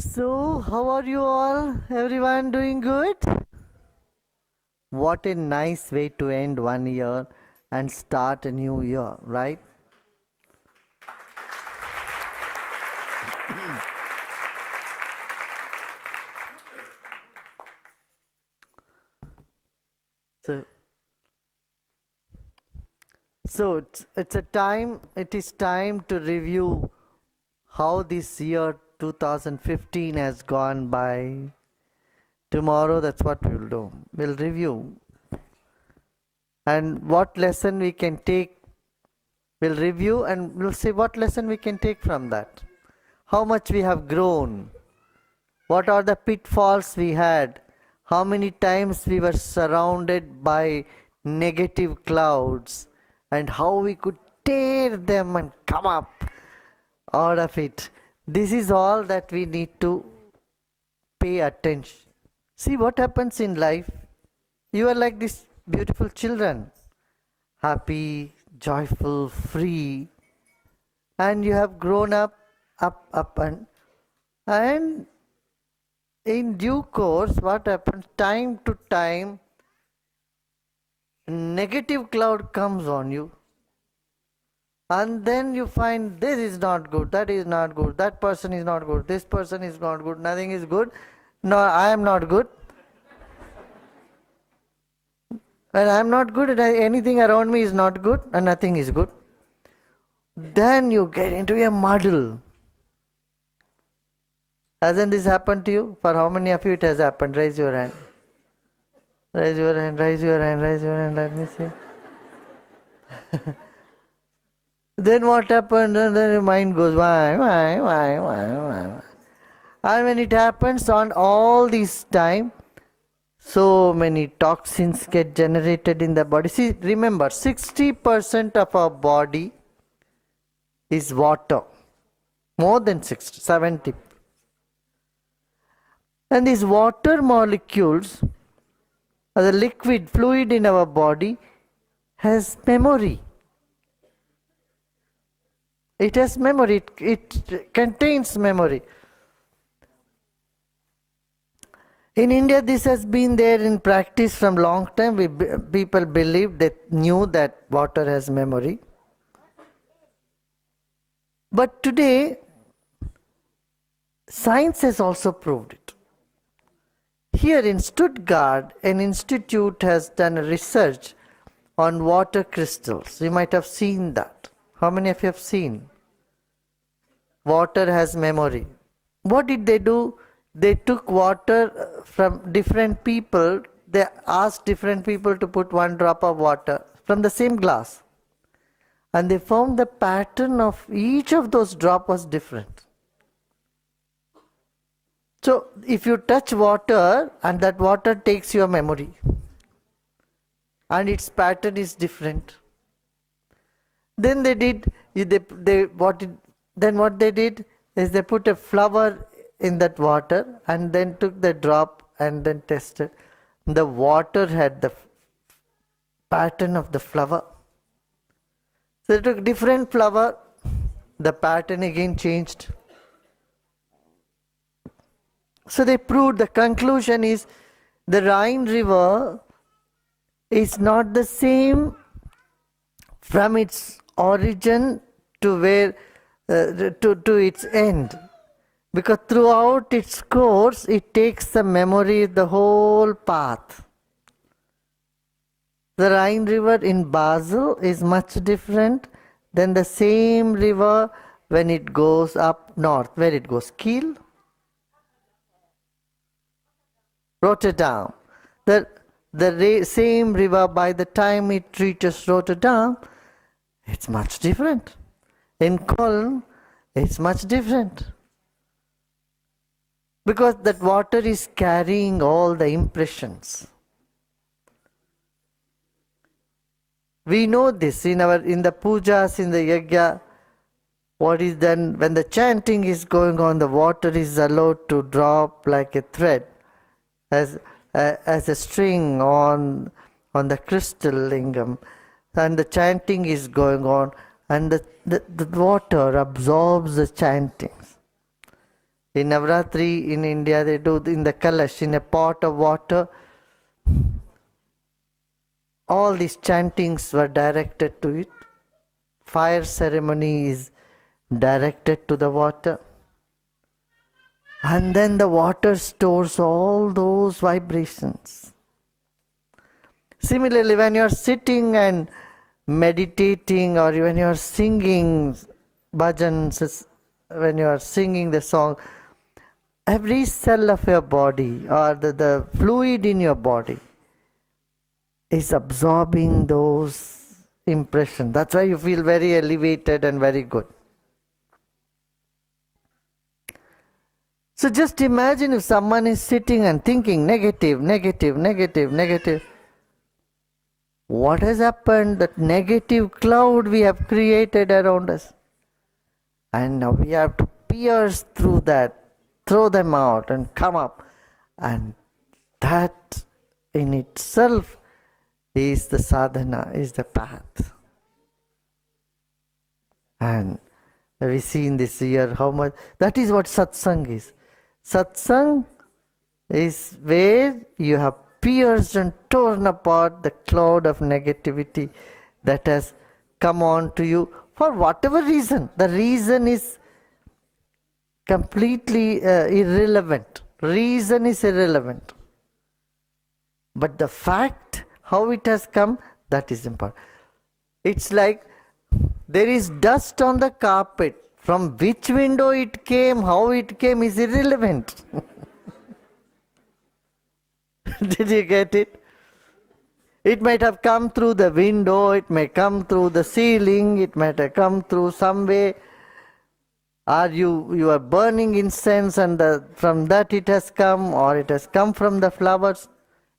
So, how are you all? Everyone doing good? What a nice way to end one year and start a new year, right? So, it is time to review how this year 2015 has gone by. Tomorrow, that's what we'll do. We'll review. And what lesson we can take, we'll review and we'll see what lesson we can take from that. How much we have grown. What are the pitfalls we had? How many times we were surrounded by negative clouds and how we could tear them and come up out of it. This is all that we need to pay attention. See what happens in life. You are like these beautiful children, happy, joyful, free, and you have grown up, and in due course, what happens? Time to time, negative cloud comes on you, and then you find this is not good, that is not good, that person is not good, this person is not good, nothing is good. No, I am not good. When I am not good, and anything around me is not good, and nothing is good. Then you get into a muddle. Hasn't this happened to you? For how many of you it has happened? Raise your hand. Raise your hand, raise your hand, raise your hand. Let me see. Then what happened? And then your mind goes, why? And when it happens on all this time, so many toxins get generated in the body. See, remember, 60% of our body is water. More than 60, 70. And these water molecules, the liquid fluid in our body, has memory. It has memory, it contains memory. In India, this has been there in practice from long time. People believed, they knew that water has memory. But today, science has also proved it. Here in Stuttgart, an institute has done a research on water crystals. You might have seen that. How many of you have seen? Water has memory. What did they do? They took water from different people. They asked different people to put one drop of water from the same glass. And they found the pattern of each of those drops was different. So if you touch water and that water takes your memory and its pattern is different. Then what they did is they put a flower in that water and then took the drop and then tested. The water had the pattern of the flower. So they took different flower, the pattern again changed. So they proved, the conclusion is the Rhine River is not the same from its origin to where to its end. Because throughout its course, it takes the memory, the whole path. The Rhine River in Basel is much different than the same river when it goes up north. Where it goes? Kiel? Rotterdam. The same river, by the time it reaches Rotterdam, it's much different. In Köln, it's much different. Because that water is carrying all the impressions. We know this in the pujas, in the yajna. What is done when the chanting is going on, the water is allowed to drop like a thread, as a string on the crystal lingam, and the chanting is going on, and the water absorbs the chantings. In Navratri in India, they do in the kalash, in a pot of water. All these chantings were directed to it. Fire ceremony is directed to the water. And then the water stores all those vibrations. Similarly, when you are sitting and meditating, or when you are singing bhajans, when you are singing the song, every cell of your body, or the fluid in your body, is absorbing those impressions. That's why you feel very elevated and very good. So just imagine if someone is sitting and thinking negative, negative, negative, negative. What has happened? That negative cloud we have created around us. And now we have to pierce through that, throw them out and come up. And that in itself is the sadhana, is the path. And we see in this year how much, that is what satsang is. Satsang is where you have pierced and torn apart the cloud of negativity that has come on to you for whatever reason. The reason is completely irrelevant. Reason is irrelevant. But the fact, how it has come, that is important. It's like there is dust on the carpet. From which window it came, how it came is irrelevant. Did you get it? It might have come through the window, it may come through the ceiling, it might have come through some way. Or you are burning incense and from that it has come, or it has come from the flowers.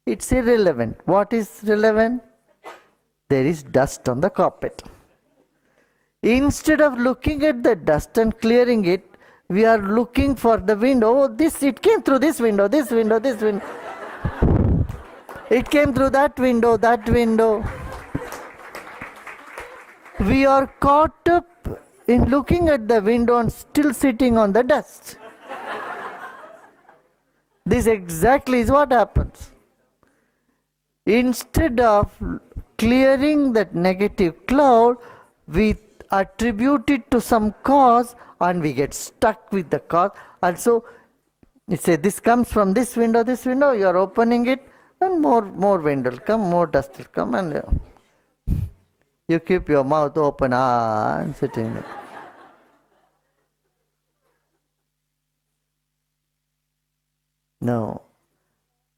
It's irrelevant. What is relevant? There is dust on the carpet. Instead of looking at the dust and clearing it, we are looking for the window. Oh, it came through this window, this window, this window. It came through that window, that window. We are caught up in looking at the window and still sitting on the dust. This exactly is what happens. Instead of clearing that negative cloud, we attribute it to some cause and we get stuck with the cause. And so, you say this comes from this window, you are opening it, and more wind will come, more dust will come, and you keep your mouth open and sitting there. No.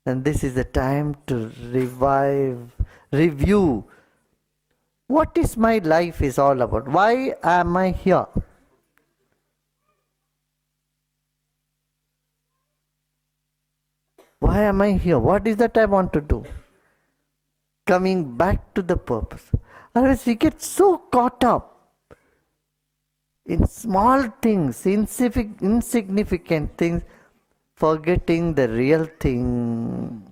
And this is the time to review. What is my life is all about? Why am I here? Why am I here? What is that I want to do? Coming back to the purpose. Otherwise we get so caught up in small things, insignificant things, forgetting the real thing.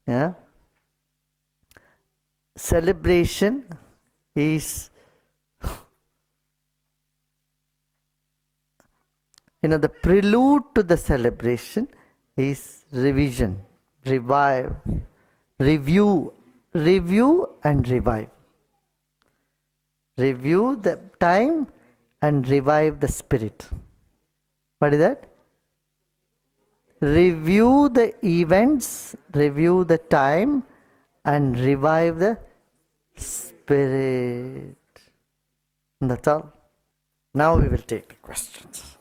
Yeah? Celebration is, the prelude to the celebration is revision, revive, review and revive. Review the time and revive the spirit. What is that? Review the events, review the time, and revive the spirit. And that's all. Now we will take the questions.